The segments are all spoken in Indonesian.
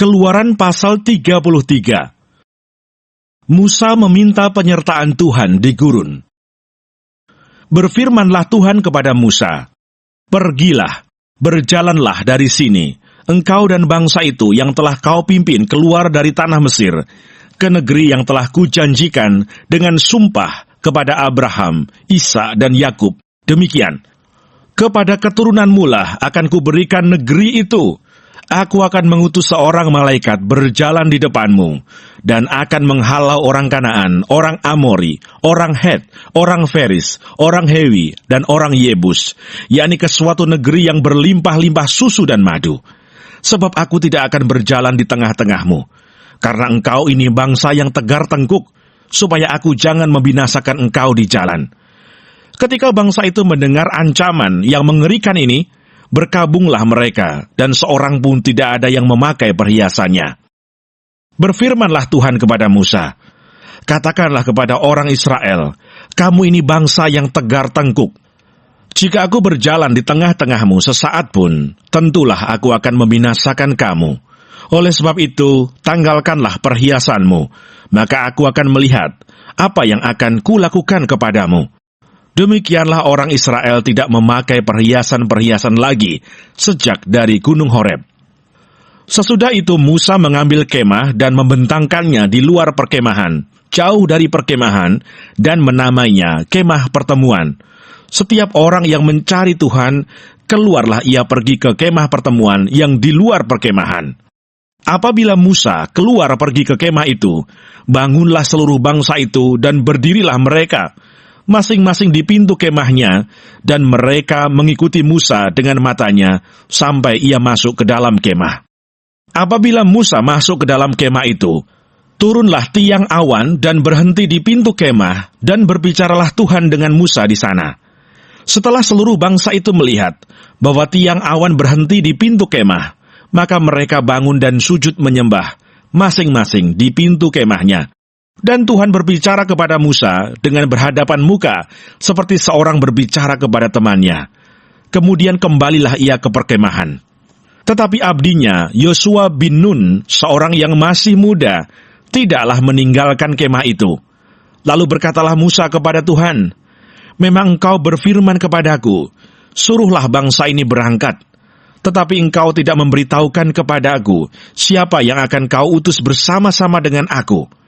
Keluaran pasal 33. Musa meminta penyertaan Tuhan di gurun. Berfirmanlah Tuhan kepada Musa, "Pergilah, berjalanlah dari sini, engkau dan bangsa itu yang telah kau pimpin keluar dari tanah Mesir, ke negeri yang telah kujanjikan dengan sumpah kepada Abraham, Ishak dan Yakub. Demikian, kepada keturunanmu lah akan kuberikan negeri itu. Aku akan mengutus seorang malaikat berjalan di depanmu, dan akan menghalau orang Kanaan, orang Amori, orang Het, orang Feris, orang Hewi, dan orang Yebus, yakni ke suatu negeri yang berlimpah-limpah susu dan madu. Sebab aku tidak akan berjalan di tengah-tengahmu, karena engkau ini bangsa yang tegar tengkuk, supaya aku jangan membinasakan engkau di jalan." Ketika bangsa itu mendengar ancaman yang mengerikan ini, berkabunglah mereka, dan seorang pun tidak ada yang memakai perhiasannya. Berfirmanlah Tuhan kepada Musa, "Katakanlah kepada orang Israel, kamu ini bangsa yang tegar tengkuk. Jika aku berjalan di tengah-tengahmu sesaat pun, tentulah aku akan membinasakan kamu. Oleh sebab itu, tanggalkanlah perhiasanmu, maka aku akan melihat apa yang akan kulakukan kepadamu." Demikianlah orang Israel tidak memakai perhiasan-perhiasan lagi sejak dari Gunung Horeb. Sesudah itu Musa mengambil kemah dan membentangkannya di luar perkemahan, jauh dari perkemahan, dan menamainya Kemah Pertemuan. Setiap orang yang mencari Tuhan, keluarlah ia pergi ke kemah pertemuan yang di luar perkemahan. Apabila Musa keluar pergi ke kemah itu, bangunlah seluruh bangsa itu dan berdirilah mereka, masing-masing di pintu kemahnya, dan mereka mengikuti Musa dengan matanya sampai ia masuk ke dalam kemah. Apabila Musa masuk ke dalam kemah itu, turunlah tiang awan dan berhenti di pintu kemah, dan berbicaralah Tuhan dengan Musa di sana. Setelah seluruh bangsa itu melihat bahwa tiang awan berhenti di pintu kemah, maka mereka bangun dan sujud menyembah, masing-masing di pintu kemahnya. Dan Tuhan berbicara kepada Musa dengan berhadapan muka, seperti seorang berbicara kepada temannya. Kemudian kembalilah ia ke perkemahan. Tetapi abdinya, Yosua bin Nun, seorang yang masih muda, tidaklah meninggalkan kemah itu. Lalu berkatalah Musa kepada Tuhan, "Memang engkau berfirman kepadaku, suruhlah bangsa ini berangkat. Tetapi engkau tidak memberitahukan kepadaku, siapa yang akan kau utus bersama-sama dengan aku.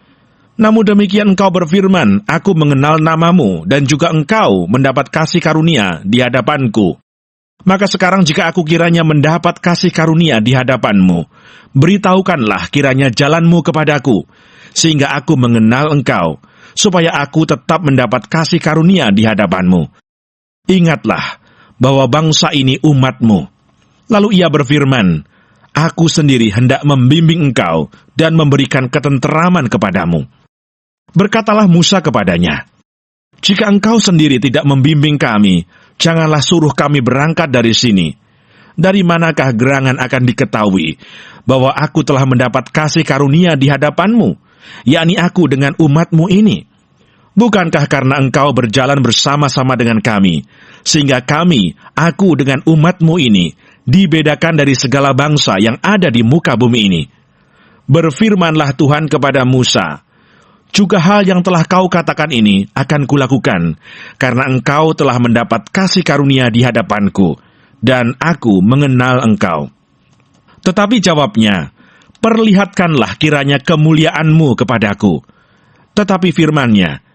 Namun demikian engkau berfirman, aku mengenal namamu, dan juga engkau mendapat kasih karunia di hadapanku. Maka sekarang jika aku kiranya mendapat kasih karunia di hadapanmu, beritahukanlah kiranya jalanmu kepadaku, sehingga aku mengenal engkau, supaya aku tetap mendapat kasih karunia di hadapanmu. Ingatlah bahwa bangsa ini umatmu." Lalu ia berfirman, "Aku sendiri hendak membimbing engkau dan memberikan ketenteraman kepadamu." Berkatalah Musa kepadanya, "Jika engkau sendiri tidak membimbing kami, janganlah suruh kami berangkat dari sini. Dari manakah gerangan akan diketahui bahwa aku telah mendapat kasih karunia di hadapanmu, yakni aku dengan umatmu ini? Bukankah karena engkau berjalan bersama-sama dengan kami, sehingga kami, aku dengan umatmu ini, dibedakan dari segala bangsa yang ada di muka bumi ini?" Berfirmanlah Tuhan kepada Musa, "Juga hal yang telah kau katakan ini akan kulakukan, karena engkau telah mendapat kasih karunia di hadapanku, dan aku mengenal engkau." Tetapi jawabnya, "Perlihatkanlah kiranya kemuliaanmu kepadaku." Tetapi firman-Nya,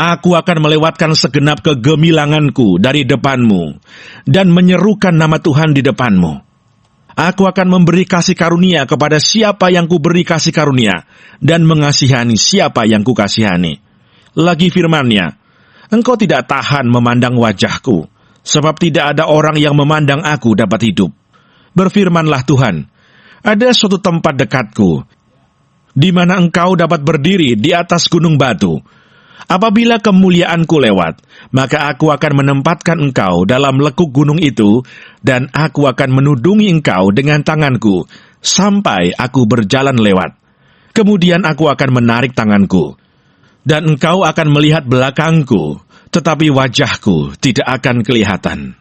"Aku akan melewatkan segenap kegemilanganku dari depanmu, dan menyerukan nama Tuhan di depanmu. Aku akan memberi kasih karunia kepada siapa yang kuberi kasih karunia, dan mengasihani siapa yang kukasihani." Lagi firman-Nya, "Engkau tidak tahan memandang wajahku, sebab tidak ada orang yang memandang aku dapat hidup." Berfirmanlah Tuhan, "Ada suatu tempat dekatku, di mana engkau dapat berdiri di atas gunung batu. Apabila kemuliaanku lewat, maka aku akan menempatkan engkau dalam lekuk gunung itu, dan aku akan menudungi engkau dengan tanganku, sampai aku berjalan lewat. Kemudian aku akan menarik tanganku, dan engkau akan melihat belakangku, tetapi wajahku tidak akan kelihatan."